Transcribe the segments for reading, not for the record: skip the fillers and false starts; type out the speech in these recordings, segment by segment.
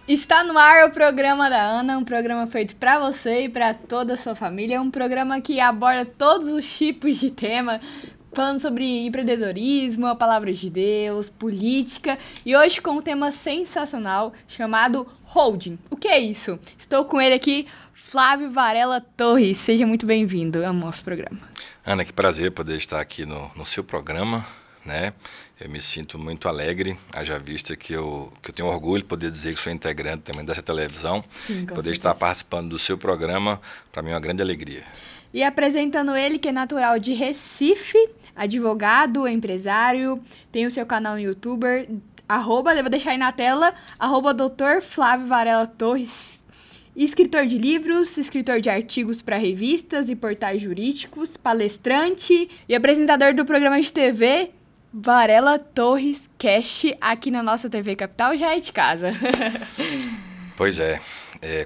Está no ar o programa da Ana, um programa feito para você e para toda a sua família. É um programa que aborda todos os tipos de tema, falando sobre empreendedorismo, a palavra de Deus, política. E hoje com um tema sensacional chamado holding. O que é isso? Estou com ele aqui, Flávio Varela Torres. Seja muito bem-vindo ao nosso programa. Ana, que prazer poder estar aqui no seu programa, né? Eu me sinto muito alegre, haja vista que eu tenho orgulho de poder dizer que sou integrante também dessa televisão. Sim, com poder certeza. estar participando do seu programa, para mim é uma grande alegria. E apresentando ele, que é natural de Recife, advogado, empresário, tem o seu canal no YouTube, eu vou deixar aí na tela, @Dr. Flávio Varela Torres, escritor de livros, escritor de artigos para revistas e portais jurídicos, palestrante e apresentador do programa de TV Varela Torres Cast, aqui na nossa TV Capital, já é de casa. Pois é,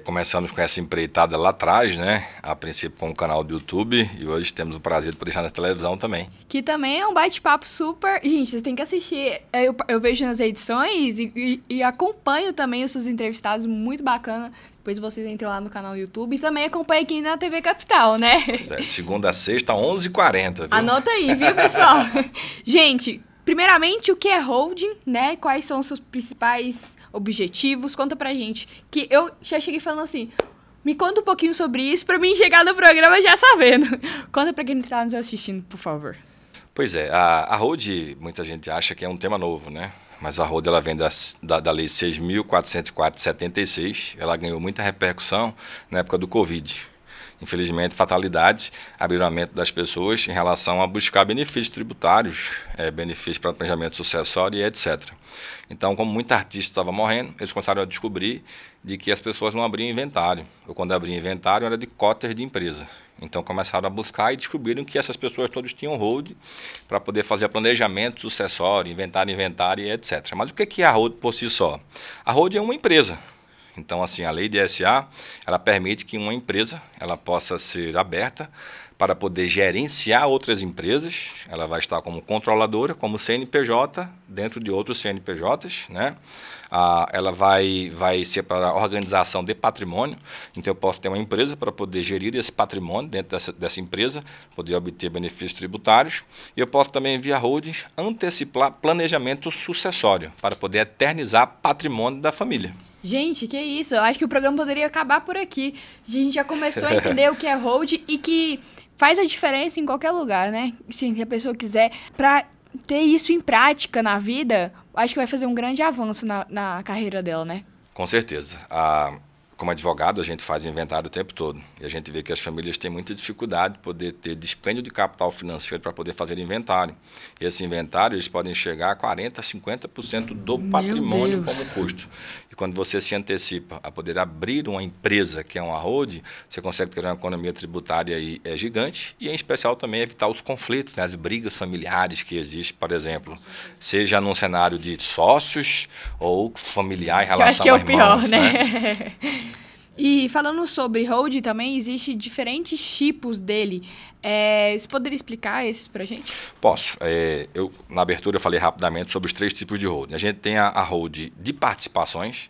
começamos com essa empreitada lá atrás, né? A princípio com o canal do YouTube e hoje temos o prazer de poder estar na televisão também. Que também é um bate-papo super... Gente, vocês têm que assistir. Eu vejo nas edições e acompanho também os seus entrevistados, muito bacana. Depois vocês entram lá no canal do YouTube e também acompanham aqui na TV Capital, né? Pois é, segunda a sexta, 11h40, viu? Anota aí, viu, pessoal? Gente, primeiramente, o que é holding, né? Quais são os seus principais objetivos? Conta pra gente. Que eu já cheguei falando assim, me conta um pouquinho sobre isso pra mim chegar no programa já sabendo. Conta pra quem tá nos assistindo, por favor. Pois é, a holding, muita gente acha que é um tema novo, né? Mas a holding ela vem da Lei 6.404 de 76, ela ganhou muita repercussão na época do Covid. Infelizmente, fatalidades abriram a mente das pessoas em relação a buscar benefícios tributários, benefícios para o planejamento sucessório e etc. Então, como muita artista estava morrendo, eles começaram a descobrir de que as pessoas não abriam inventário. Ou quando abriam inventário, era de cotas de empresa. Então, começaram a buscar e descobriram que essas pessoas todas tinham holding para poder fazer planejamento sucessório, inventário e etc. Mas o que é a holding por si só? A holding é uma empresa. Então, assim, a lei de SA, ela permite que uma empresa ela possa ser aberta para poder gerenciar outras empresas. Ela vai estar como controladora, como CNPJ, dentro de outros CNPJs, né? Ela vai ser para organização de patrimônio. Então, eu posso ter uma empresa para poder gerir esse patrimônio dentro dessa empresa, poder obter benefícios tributários. E eu posso também, via holding, antecipar planejamento sucessório, para poder eternizar patrimônio da família. Gente, que isso? Eu acho que o programa poderia acabar por aqui. A gente já começou a entender o que é holding e que faz a diferença em qualquer lugar, né? Se a pessoa quiser, para ter isso em prática na vida, acho que vai fazer um grande avanço na carreira dela, né? Com certeza. Como advogado, a gente faz inventário o tempo todo. E a gente vê que as famílias têm muita dificuldade de poder ter dispêndio de capital financeiro para poder fazer inventário. E esse inventário, eles podem chegar a 40%, 50% do patrimônio como custo. E quando você se antecipa a poder abrir uma empresa, que é uma holding, você consegue ter uma economia tributária aí, gigante e, em especial, também evitar os conflitos, né, as brigas familiares que existem, por exemplo, seja num cenário de sócios ou familiar em relação a irmãos. Eu acho que é o pior, né? E falando sobre holding também, existem diferentes tipos dele. Você poderia explicar esses pra gente? Posso. Na abertura eu falei rapidamente sobre os 3 tipos de holding. A gente tem a holding de participações.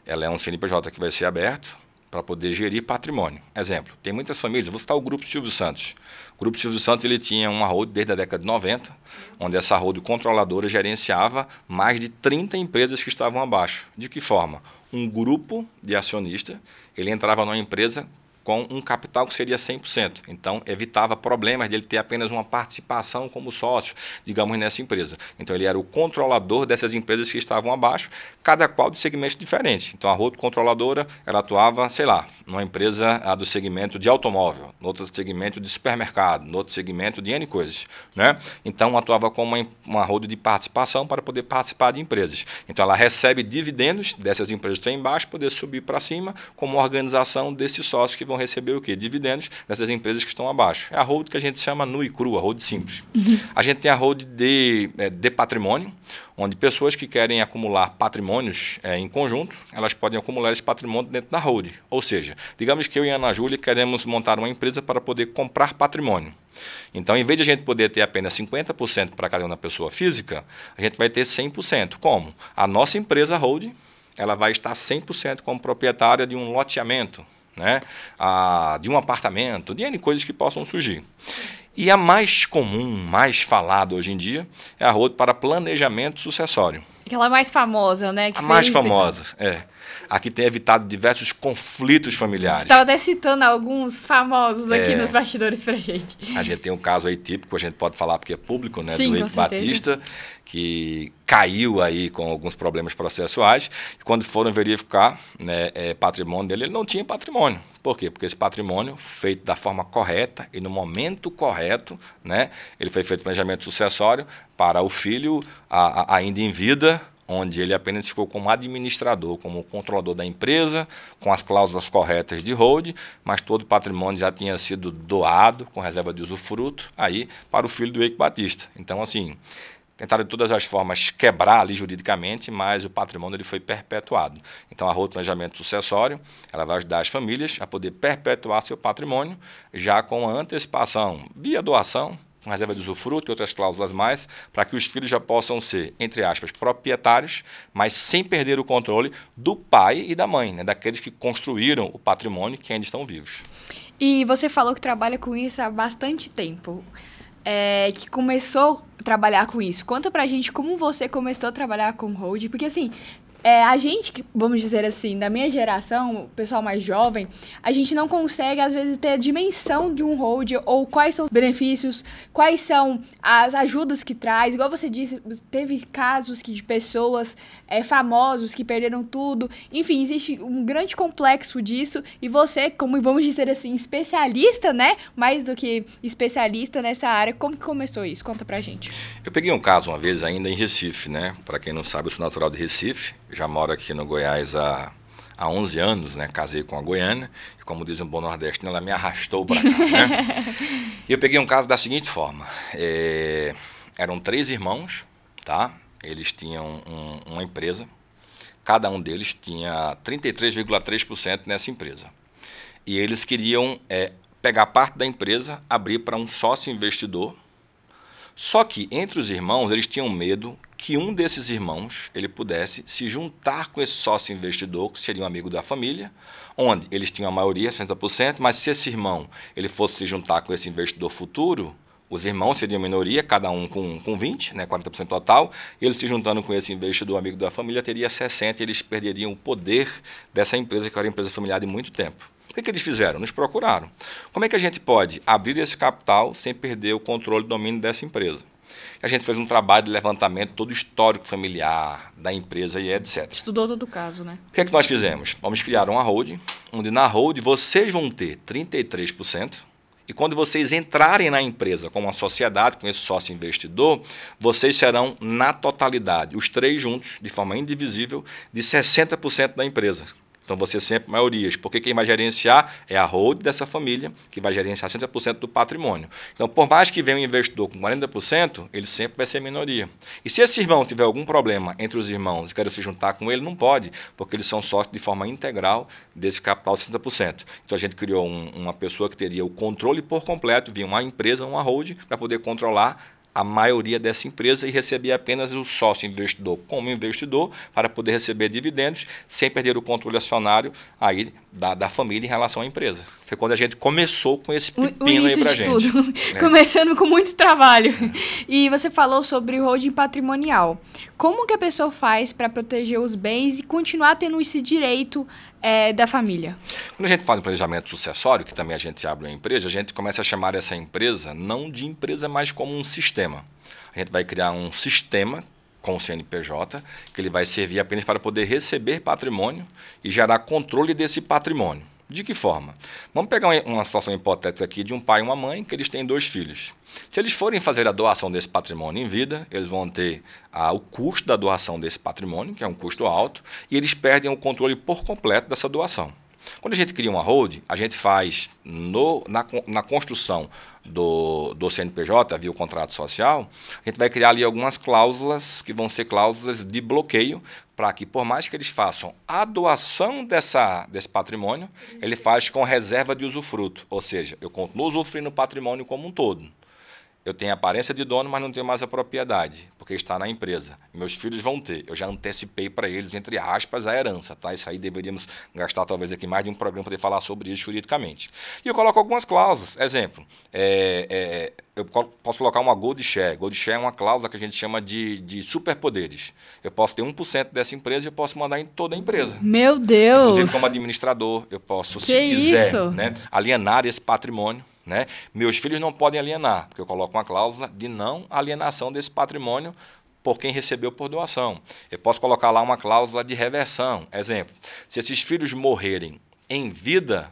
Ela é um CNPJ que vai ser aberto para poder gerir patrimônio. Exemplo, tem muitas famílias, vou citar o Grupo Silvio Santos. O Grupo Silvio Santos ele tinha uma holding desde a década de 90, onde essa holding controladora gerenciava mais de 30 empresas que estavam abaixo. De que forma? Um grupo de acionista, ele entrava numa empresa com um capital que seria 100%. Então, evitava problemas de ele ter apenas uma participação como sócio, digamos, nessa empresa. Então, ele era o controlador dessas empresas que estavam abaixo, cada qual de segmentos diferentes. Então, a holding controladora, ela atuava, sei lá, numa empresa do segmento de automóvel, no outro segmento de supermercado, no outro segmento de N coisas, né? Então, atuava como uma holding de participação para poder participar de empresas. Então, ela recebe dividendos dessas empresas que estão embaixo, poder subir para cima como organização desses sócios que vão receber o quê? Dividendos dessas empresas que estão abaixo. É a hold que a gente chama nu e cru, a hold simples. A gente tem a hold de patrimônio, onde pessoas que querem acumular patrimônios em conjunto, elas podem acumular esse patrimônio dentro da hold. Ou seja, digamos que eu e a Ana Júlia queremos montar uma empresa para poder comprar patrimônio. Então, em vez de a gente poder ter apenas 50% para cada uma pessoa física, a gente vai ter 100%. Como? A nossa empresa hold, ela vai estar 100% como proprietária de um loteamento, né? De um apartamento, de N coisas que possam surgir. E a mais comum, mais falada hoje em dia, é a hold para planejamento sucessório. Aquela mais famosa, né? A mais famosa, a que tem evitado diversos conflitos familiares. Você estava até citando alguns famosos aqui nos bastidores pra gente. A gente tem um caso aí típico, a gente pode falar porque é público, né? Sim, do Eike Batista, que caiu aí com alguns problemas processuais. E quando foram verificar, né, patrimônio dele, ele não tinha patrimônio. Por quê? Porque esse patrimônio, feito da forma correta e no momento correto, né, ele foi feito planejamento sucessório para o filho ainda em vida, onde ele apenas ficou como administrador, como controlador da empresa, com as cláusulas corretas de hold, mas todo o patrimônio já tinha sido doado, com reserva de usufruto, aí para o filho do Eike Batista. Então, assim, tentaram de todas as formas quebrar ali juridicamente, mas o patrimônio ele foi perpetuado. Então, a hold de planejamento sucessório, ela vai ajudar as famílias a poder perpetuar seu patrimônio, já com a antecipação via doação, com reserva de usufruto e outras cláusulas mais, para que os filhos já possam ser, entre aspas, proprietários, mas sem perder o controle do pai e da mãe, né, daqueles que construíram o patrimônio que ainda estão vivos. E você falou que trabalha com isso há bastante tempo, que começou a trabalhar com isso. Conta pra gente como você começou a trabalhar com hold, porque assim, a gente, vamos dizer assim, da minha geração, o pessoal mais jovem, a gente não consegue, às vezes, ter a dimensão de um hold, ou quais são os benefícios, quais são as ajudas que traz. Igual você disse, teve casos de pessoas famosos que perderam tudo. Enfim, existe um grande complexo disso, e você, como vamos dizer assim, especialista, né? Mais do que especialista nessa área, como que começou isso? Conta pra gente. Eu peguei um caso uma vez ainda em Recife, né? Para quem não sabe, eu sou natural de Recife. Já moro aqui no Goiás há 11 anos, né? Casei com a goiana e, como diz um bom nordestino, ela me arrastou para cá, né? E eu peguei um caso da seguinte forma. Eram 3 irmãos, tá? Eles tinham uma empresa. Cada um deles tinha 33,3% nessa empresa. E eles queriam pegar parte da empresa, abrir para um sócio investidor. Só que, entre os irmãos, eles tinham medo que um desses irmãos ele pudesse se juntar com esse sócio investidor, que seria um amigo da família, onde eles tinham a maioria, 60%, mas se esse irmão ele fosse se juntar com esse investidor futuro, os irmãos seriam minoria, cada um com 20%, né, 40% total, e eles se juntando com esse investidor amigo da família, teria 60%, e eles perderiam o poder dessa empresa, que era uma empresa familiar de muito tempo. O que eles fizeram? Nos procuraram. Como é que a gente pode abrir esse capital sem perder o controle e domínio dessa empresa? A gente fez um trabalho de levantamento todo histórico familiar da empresa e etc. Estudou todo o caso, né? O que é que nós fizemos? Vamos criar uma hold, onde na hold vocês vão ter 33%, e quando vocês entrarem na empresa como uma sociedade, com esse sócio investidor, vocês serão, na totalidade, os 3 juntos, de forma indivisível, de 60% da empresa. Então, você sempre maiorias, porque quem vai gerenciar é a hold dessa família, que vai gerenciar 60% do patrimônio. Então, por mais que venha um investidor com 40%, ele sempre vai ser minoria. E se esse irmão tiver algum problema entre os irmãos e quer se juntar com ele, não pode, porque eles são sócios de forma integral desse capital de 60%. Então, a gente criou uma pessoa que teria o controle por completo, via uma empresa, uma hold, para poder controlar a maioria dessa empresa e receber apenas o sócio investidor como investidor para poder receber dividendos sem perder o controle acionário aí da família em relação à empresa. Foi quando a gente começou com esse pepino aí pra gente. Tudo. Começando com muito trabalho. E você falou sobre holding patrimonial. Como que a pessoa faz para proteger os bens e continuar tendo esse direito da família? Quando a gente faz um planejamento sucessório, que também a gente abre uma empresa, a gente começa a chamar essa empresa não de empresa, mas como um sistema. A gente vai criar um sistema com o CNPJ, que ele vai servir apenas para poder receber patrimônio e gerar controle desse patrimônio. De que forma? Vamos pegar uma situação hipotética aqui de um pai e uma mãe, que eles têm 2 filhos. Se eles forem fazer a doação desse patrimônio em vida, eles vão ter o custo da doação desse patrimônio, que é um custo alto, e eles perdem o controle por completo dessa doação. Quando a gente cria uma holding, a gente faz na construção do CNPJ, via o contrato social, a gente vai criar ali algumas cláusulas que vão ser cláusulas de bloqueio para que, por mais que eles façam a doação desse patrimônio, ele faz com reserva de usufruto, ou seja, eu continuo usufruindo o patrimônio como um todo. Eu tenho a aparência de dono, mas não tenho mais a propriedade, porque está na empresa. Meus filhos vão ter. Eu já antecipei para eles, entre aspas, a herança. Tá? Isso aí deveríamos gastar talvez aqui mais de um programa para poder falar sobre isso juridicamente. E eu coloco algumas cláusulas. Exemplo, eu posso colocar uma Gold Share. Gold Share é uma cláusula que a gente chama de superpoderes. Eu posso ter 1% dessa empresa e eu posso mandar em toda a empresa. Meu Deus! Inclusive como administrador, eu posso, se quiser, né, alienar esse patrimônio. Né? Meus filhos não podem alienar, porque eu coloco uma cláusula de não alienação desse patrimônio por quem recebeu por doação. Eu posso colocar lá uma cláusula de reversão. Exemplo, se esses filhos morrerem em vida,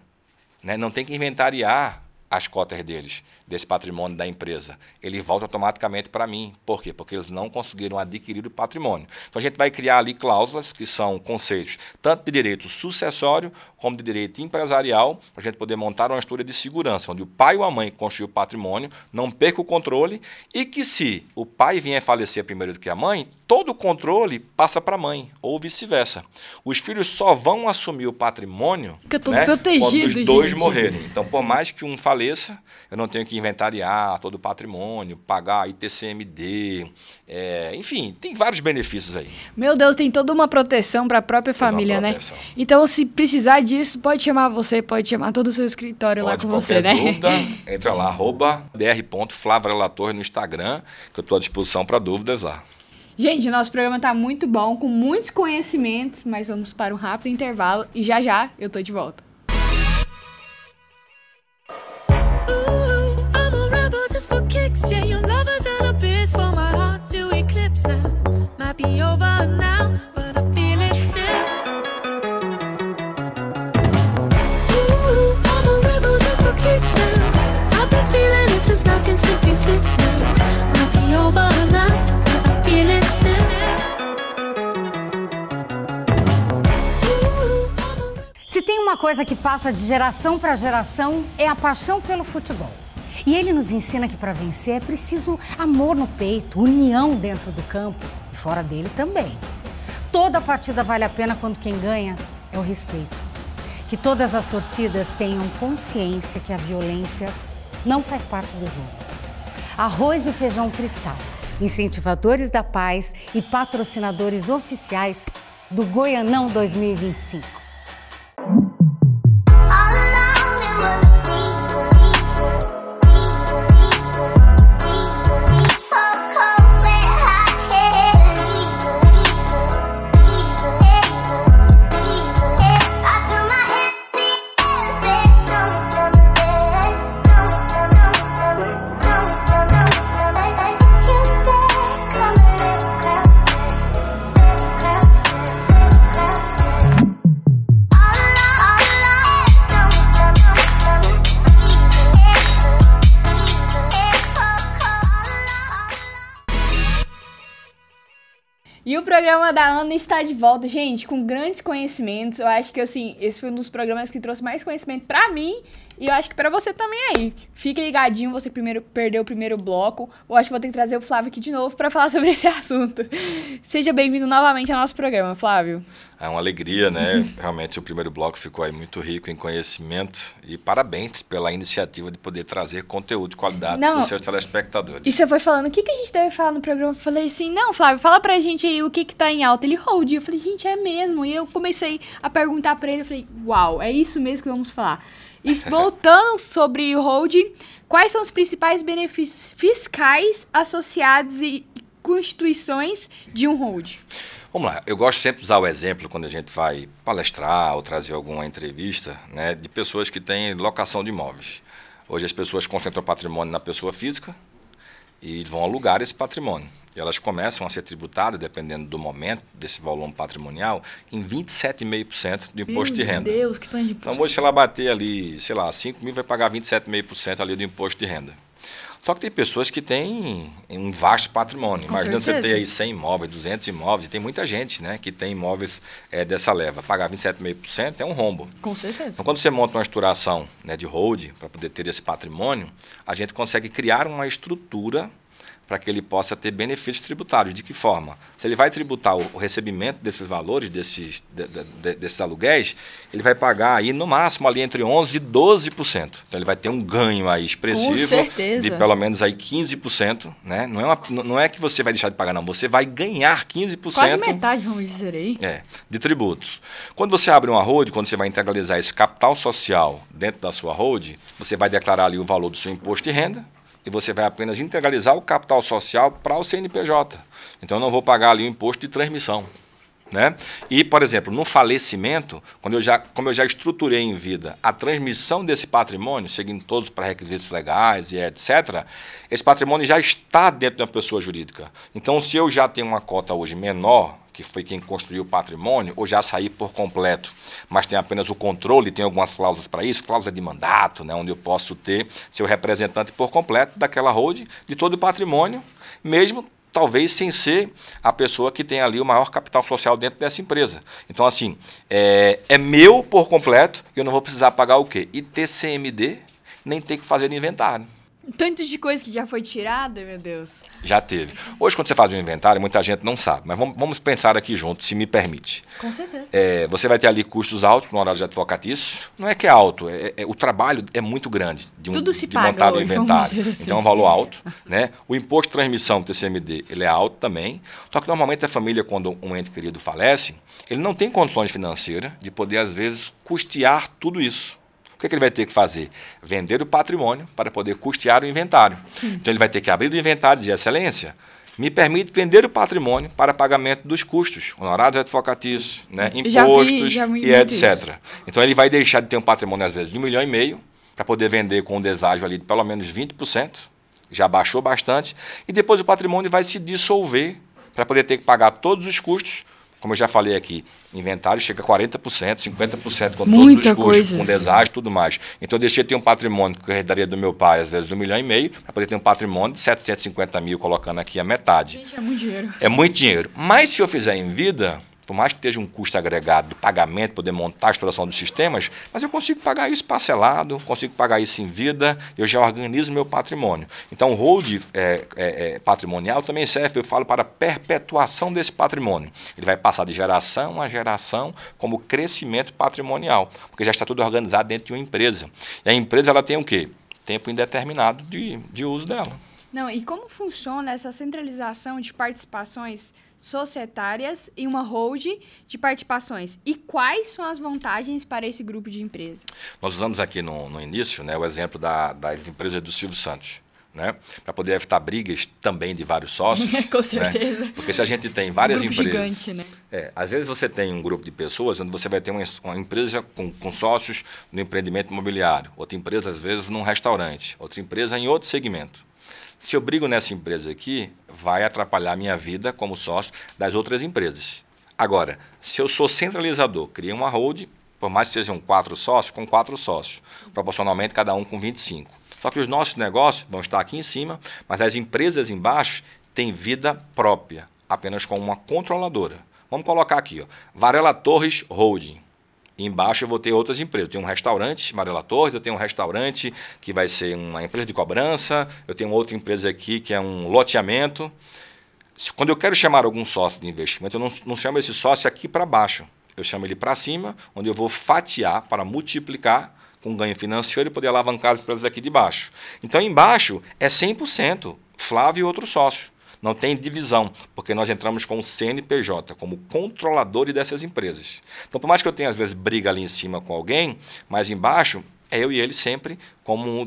né, não tem que inventariar as cotas deles, desse patrimônio da empresa. Ele volta automaticamente para mim. Por quê? Porque eles não conseguiram adquirir o patrimônio. Então, a gente vai criar ali cláusulas, que são conceitos tanto de direito sucessório, como de direito empresarial, para a gente poder montar uma estrutura de segurança, onde o pai ou a mãe que construiu o patrimônio não perca o controle e que, se o pai vier a falecer primeiro do que a mãe, todo o controle passa para a mãe, ou vice-versa. Os filhos só vão assumir o patrimônio, fica tudo protegido, quando os dois gente. morrerem. Então, por mais que um faleça, eu não tenho que inventariar todo o patrimônio, pagar ITCMD, enfim, tem vários benefícios aí. Meu Deus, tem toda uma proteção para a própria família, né? Então, se precisar disso, pode chamar você, pode chamar todo o seu escritório lá com você, né? Dúvida, entra lá, @dr.flavrelator no Instagram, que eu estou à disposição para dúvidas lá. Gente, o nosso programa tá muito bom, com muitos conhecimentos, mas vamos para um rápido intervalo e já eu tô de volta. Se tem uma coisa que passa de geração para geração, é a paixão pelo futebol. E ele nos ensina que para vencer é preciso amor no peito, união dentro do campo e fora dele também. Toda partida vale a pena quando quem ganha é o respeito. Que todas as torcidas tenham consciência que a violência não faz parte do jogo. Arroz e Feijão Cristal, incentivadores da paz e patrocinadores oficiais do Goianão 2025. E o programa da Ana está de volta, gente, com grandes conhecimentos. Eu acho que, assim, esse foi um dos programas que trouxe mais conhecimento pra mim e eu acho que pra você também aí. Fique ligadinho, você que perdeu o primeiro bloco. Eu acho que vou ter que trazer o Flávio aqui de novo pra falar sobre esse assunto. Seja bem-vindo novamente ao nosso programa, Flávio. É uma alegria, né? Realmente o primeiro bloco ficou aí muito rico em conhecimento e parabéns pela iniciativa de poder trazer conteúdo de qualidade para os seus telespectadores. E você foi falando, o que a gente deve falar no programa? Eu falei assim, não, Flávio, fala pra gente aí o que tá em alta. Ele, hold. Eu falei, gente, é mesmo. E eu comecei a perguntar pra ele, eu falei, uau, é isso mesmo que vamos falar. E voltando sobre o hold, quais são os principais benefícios fiscais associados e constituições de um hold? Vamos lá, eu gosto sempre de usar o exemplo quando a gente vai palestrar ou trazer alguma entrevista, né, de pessoas que têm locação de imóveis. Hoje as pessoas concentram o patrimônio na pessoa física e vão alugar esse patrimônio. E elas começam a ser tributadas, dependendo do momento desse volume patrimonial, em 27,5% do imposto de renda. Meu Deus, que tanto de imposto. Então hoje se ela bater ali, sei lá, 5 mil, vai pagar 27,5% ali do imposto de renda. Só que tem pessoas que têm um vasto patrimônio. Imagina você ter aí 100 imóveis, 200 imóveis, e tem muita gente, né, que tem imóveis dessa leva. Pagar 27,5% é um rombo. Com certeza. Então, quando você monta uma estruturação, né, de hold para poder ter esse patrimônio, a gente consegue criar uma estrutura para que ele possa ter benefícios tributários. De que forma? Se ele vai tributar o recebimento desses valores, desses aluguéis, ele vai pagar aí no máximo ali entre 11% e 12%. Então ele vai ter um ganho aí expressivo de pelo menos aí 15%. Né? Não é que você vai deixar de pagar, não. Você vai ganhar 15%. Quase metade, vamos dizer aí. De tributos. Quando você abre uma hold, quando você vai integralizar esse capital social dentro da sua hold, você vai declarar ali o valor do seu imposto de renda, e você vai apenas integralizar o capital social para o CNPJ. Então, eu não vou pagar ali o imposto de transmissão. Né? E, por exemplo, no falecimento, como eu já estruturei em vida a transmissão desse patrimônio, seguindo todos os pré-requisitos legais e etc., esse patrimônio já está dentro de uma pessoa jurídica. Então, se eu já tenho uma cota hoje menor, que foi quem construiu o patrimônio, ou já saí por completo, mas tem apenas o controle, tem algumas cláusulas para isso, cláusula de mandato, né, onde eu posso ter seu representante por completo daquela holding, de todo o patrimônio, mesmo talvez sem ser a pessoa que tem ali o maior capital social dentro dessa empresa. Então, assim, é meu por completo, e eu não vou precisar pagar o quê? ITCMD, nem ter que fazer inventário. Tanto de coisa que já foi tirada, meu Deus. Já teve. Hoje, quando você faz um inventário, muita gente não sabe, mas vamos pensar aqui junto, se me permite. Com certeza. Você vai ter ali custos altos no horário de advocatício. Não é que é alto, o trabalho é muito grande de montar o inventário. Assim. Então, é um valor alto. Né? O imposto de transmissão, o TCMD, ele é alto também. Só que, normalmente, a família, quando um ente querido falece, ele não tem condições financeiras de poder, às vezes, custear tudo isso. O que ele vai ter que fazer? Vender o patrimônio para poder custear o inventário. Sim. Então, ele vai ter que abrir o inventário e dizer, excelência, me permite vender o patrimônio para pagamento dos custos, honorários advocatícios, né, impostos e etc. Isso. Então, ele vai deixar de ter um patrimônio, às vezes, de 1,5 milhão para poder vender com um deságio ali de pelo menos 20%, já baixou bastante, e depois o patrimônio vai se dissolver para poder ter que pagar todos os custos. Como eu já falei aqui, inventário chega a 40%, 50% com todos os custos, com deságio e tudo mais. Então, eu deixei de ter um patrimônio que eu herdaria do meu pai, às vezes, de 1,5 milhão, para poder ter um patrimônio de 750 mil, colocando aqui a metade. Gente, é muito dinheiro. É muito dinheiro. Mas, se eu fizer em vida, por mais que esteja um custo agregado de pagamento, poder montar a estruturação dos sistemas, mas eu consigo pagar isso parcelado, consigo pagar isso em vida, eu já organizo meu patrimônio. Então, o hold patrimonial também serve, eu falo, para a perpetuação desse patrimônio. Ele vai passar de geração a geração como crescimento patrimonial, porque já está tudo organizado dentro de uma empresa. E a empresa ela tem o quê? Tempo indeterminado de uso dela. Não, e como funciona essa centralização de participações societárias em uma hold de participações? E quais são as vantagens para esse grupo de empresas? Nós usamos aqui no início, né, o exemplo das empresas do Silvio Santos, né, para poder evitar brigas também de vários sócios. Com certeza. Né? Porque se a gente tem várias empresas... gigante, né? Às vezes você tem um grupo de pessoas onde você vai ter uma empresa com sócios no empreendimento imobiliário, outra empresa, às vezes, num restaurante, outra empresa em outro segmento. Se eu brigo nessa empresa aqui, vai atrapalhar a minha vida como sócio das outras empresas. Agora, se eu sou centralizador, criei uma hold, por mais que sejam 4 sócios, com 4 sócios, proporcionalmente cada um com 25. Só que os nossos negócios vão estar aqui em cima, mas as empresas embaixo têm vida própria, apenas com uma controladora. Vamos colocar aqui, ó, Varela Torres Holding. Embaixo eu vou ter outras empresas. Eu tenho um restaurante, Varela Torres, eu tenho um restaurante que vai ser uma empresa de cobrança, eu tenho outra empresa aqui que é um loteamento. Quando eu quero chamar algum sócio de investimento, eu não chamo esse sócio aqui para baixo. Eu chamo ele para cima, onde eu vou fatiar para multiplicar com ganho financeiro e poder alavancar as empresas aqui de baixo. Então, embaixo é 100% Flávio e outro sócio. Não tem divisão, porque nós entramos com o CNPJ, como controlador dessas empresas. Então, por mais que eu tenha, às vezes, briga ali em cima com alguém, mas embaixo é eu e ele sempre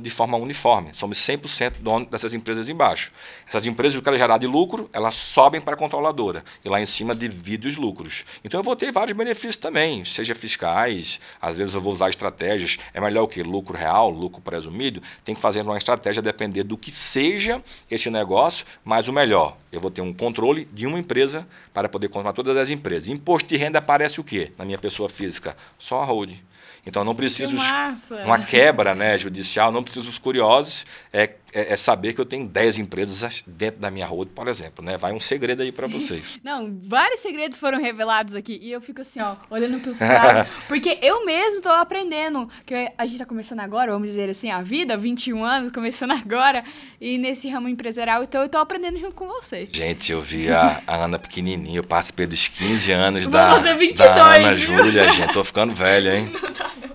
de forma uniforme. Somos 100% dono dessas empresas embaixo. Essas empresas, o que ela gerar de lucro, elas sobem para a controladora. E lá em cima divide os lucros. Então eu vou ter vários benefícios também, seja fiscais, às vezes eu vou usar estratégias. É melhor o quê? Lucro real, lucro presumido? Tem que fazer uma estratégia depender do que seja esse negócio, mas o melhor, eu vou ter um controle de uma empresa para poder controlar todas as empresas. Imposto de renda aparece o quê? Na minha pessoa física? Só a holding. Então, não preciso Que massa! uma quebra, né, judicial, não preciso os curiosos saber que eu tenho 10 empresas dentro da minha road, por exemplo, né? Vai um segredo aí para vocês. Não, vários segredos foram revelados aqui e eu fico assim, ó, olhando pro Flávio, porque eu mesmo tô aprendendo, que a gente tá começando agora, vamos dizer assim, a vida, 21 anos, começando agora, e nesse ramo empresarial, então eu tô aprendendo junto com você. Gente, eu vi a Ana pequenininha, eu participei dos 15 anos Vou da fazer 22, Ana viu? Júlia, gente, tô ficando velho, hein? Não tá, não.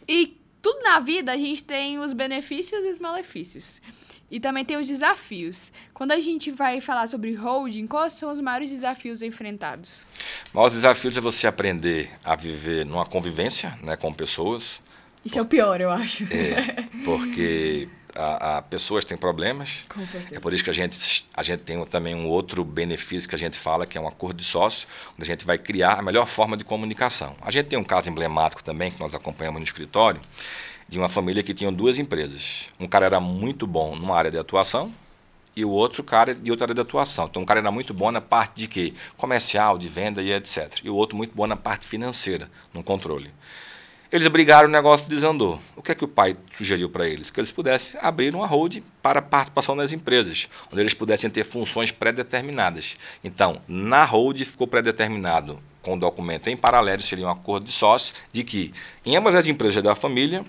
E tudo na vida a gente tem os benefícios e os malefícios. E também tem os desafios. Quando a gente vai falar sobre holding, quais são os maiores desafios enfrentados? O maior desafio é você aprender a viver numa convivência, né, com pessoas. Isso é o pior, eu acho. Porque pessoas têm problemas. Com certeza. É por isso que a gente tem também um outro benefício que a gente fala, que é um acordo de sócio, onde a gente vai criar a melhor forma de comunicação. A gente tem um caso emblemático também, que nós acompanhamos no escritório, de uma família que tinha 2 empresas. Um cara era muito bom numa área de atuação e o outro cara de outra área de atuação. Então, um cara era muito bom na parte de quê? Comercial, de venda e etc. E o outro muito bom na parte financeira, no controle. Eles brigaram, o negócio desandou. O que é que o pai sugeriu para eles? Que eles pudessem abrir uma holding para participação nas empresas, onde eles pudessem ter funções pré-determinadas. Então, na holding ficou pré-determinado, com o documento em paralelo, seria um acordo de sócios, de que em ambas as empresas da família,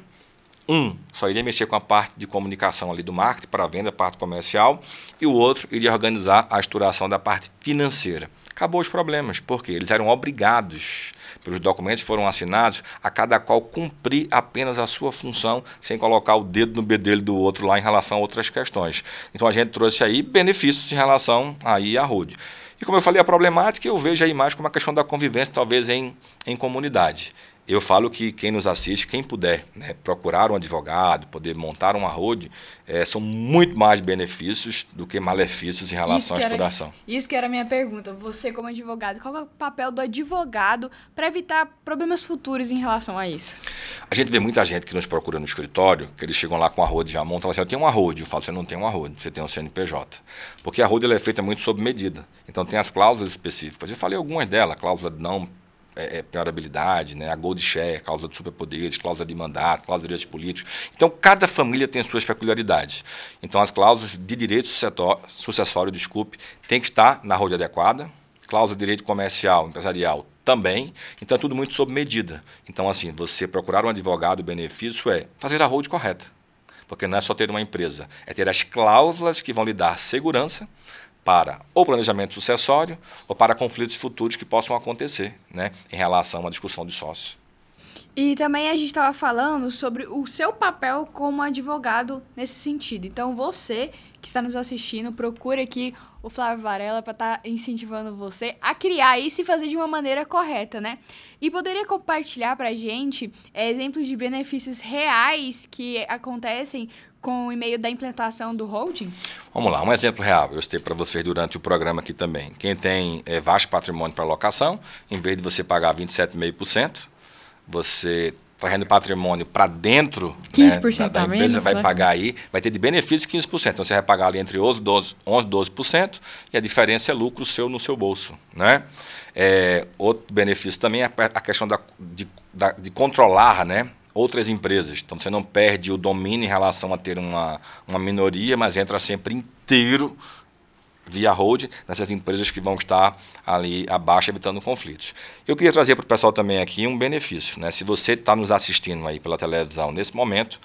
só iria mexer com a parte de comunicação ali do marketing para a venda, parte comercial, e o outro iria organizar a estruturação da parte financeira. Acabou os problemas, porque eles eram obrigados, pelos documentos que foram assinados, a cada qual cumprir apenas a sua função, sem colocar o dedo no bedelho do outro lá em relação a outras questões. Então a gente trouxe aí benefícios em relação aí à holding. E como eu falei, a problemática eu vejo aí mais como a questão da convivência, talvez em comunidade. Eu falo que quem nos assiste, quem puder, né, procurar um advogado, poder montar uma holding, são muito mais benefícios do que malefícios em relação à exploração. Isso que era a minha pergunta. Você, como advogado, qual é o papel do advogado para evitar problemas futuros em relação a isso? A gente vê muita gente que nos procura no escritório, que eles chegam lá com a holding já montam, assim, eu tenho uma holding. Eu falo, você não tem uma holding, você tem um CNPJ. Porque a holding ela é feita muito sob medida. Então tem as cláusulas específicas. Eu falei algumas delas, cláusula de não penhorabilidade, né, a gold share, cláusula de superpoderes, cláusula de mandato, cláusula de direitos políticos. Então, cada família tem suas peculiaridades. Então, as cláusulas de direito sucessório, tem que estar na holding adequada, cláusula de direito comercial, empresarial também. Então, é tudo muito sob medida. Então, assim, você procurar um advogado, o benefício é fazer a holding correta. Porque não é só ter uma empresa, é ter as cláusulas que vão lhe dar segurança para ou planejamento sucessório ou para conflitos futuros que possam acontecer, né, em relação a uma discussão de sócios. E também a gente estava falando sobre o seu papel como advogado nesse sentido. Então, você que está nos assistindo, procure aqui o Flávio Varela para estar incentivando você a criar isso e fazer de uma maneira correta, né? E poderia compartilhar para a gente exemplos de benefícios reais que acontecem com o e-mail da implantação do holding? Vamos lá, um exemplo real. Eu citei para vocês durante o programa aqui também. Quem tem vasto patrimônio para locação, em vez de você pagar 27,5%, você trazendo patrimônio para dentro 15% da empresa, menos, vai né? pagar aí, vai ter de benefício 15%. Então você vai pagar ali entre 11% e 12%, e a diferença é lucro seu no seu bolso, né? Outro benefício também é a questão de controlar, né, outras empresas. Então você não perde o domínio em relação a ter uma minoria, mas entra sempre inteiro via holding nessas empresas que vão estar ali abaixo, evitando conflitos. Eu queria trazer para o pessoal também aqui um benefício, né? Se você está nos assistindo aí pela televisão nesse momento,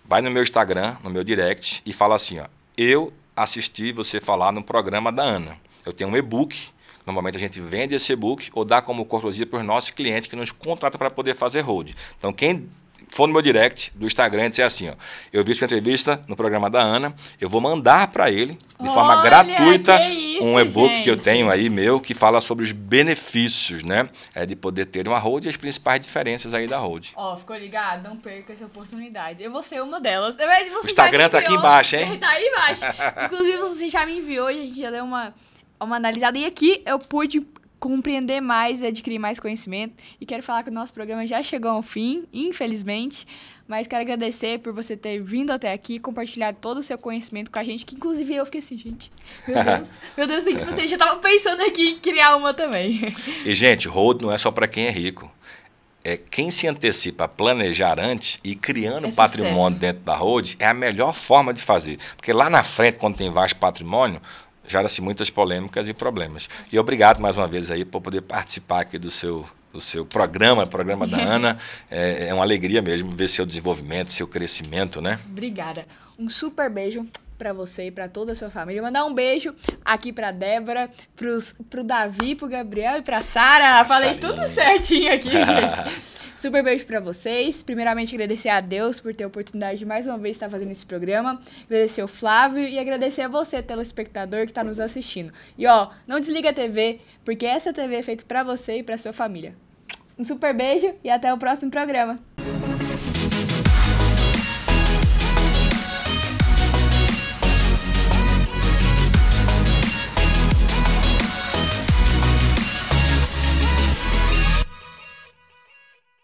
vai no meu Instagram, no meu direct e fala assim, ó, eu assisti você falar no programa da Ana. Eu tenho um e-book, normalmente a gente vende esse e-book ou dá como cortesia para os nossos clientes que nos contratam para poder fazer holding. Então quem for no meu direct do Instagram e disser assim, ó, eu vi sua entrevista no programa da Ana, eu vou mandar para ele, de forma gratuita, um e-book que eu tenho aí, meu, que fala sobre os benefícios, né, de poder ter uma holding e as principais diferenças aí da holding. Ó, ficou ligado? Não perca essa oportunidade. Eu vou ser uma delas. O Instagram tá aqui embaixo, hein? Tá aí embaixo. Inclusive, você já me enviou e a gente já deu uma analisada. E aqui eu pude compreender mais e adquirir mais conhecimento. E quero falar que o nosso programa já chegou ao fim, infelizmente. Mas quero agradecer por você ter vindo até aqui, compartilhado todo o seu conhecimento com a gente, que inclusive eu fiquei assim, gente, meu Deus, que você já estava pensando aqui em criar uma também. E, gente, holding não é só para quem é rico. quem se antecipa a planejar antes e criando É patrimônio sucesso. dentro da Road é a melhor forma de fazer. Porque lá na frente, quando tem vasto patrimônio, gera-se muitas polêmicas e problemas. E obrigado mais uma vez aí por poder participar aqui do seu programa da Ana. É uma alegria mesmo ver seu desenvolvimento, seu crescimento, né? Obrigada. Um super beijo pra você e pra toda a sua família. Mandar um beijo aqui pra Débora, pro Davi, pro Gabriel e pra Sara. Falei Sarinha. tudo certinho aqui, gente. Super beijo pra vocês. Primeiramente, agradecer a Deus por ter a oportunidade de mais uma vez estar fazendo esse programa. Agradecer ao Flávio e agradecer a você, telespectador, que tá nos assistindo. E ó, não desliga a TV, porque essa TV é feita pra você e pra sua família. Um super beijo e até o próximo programa.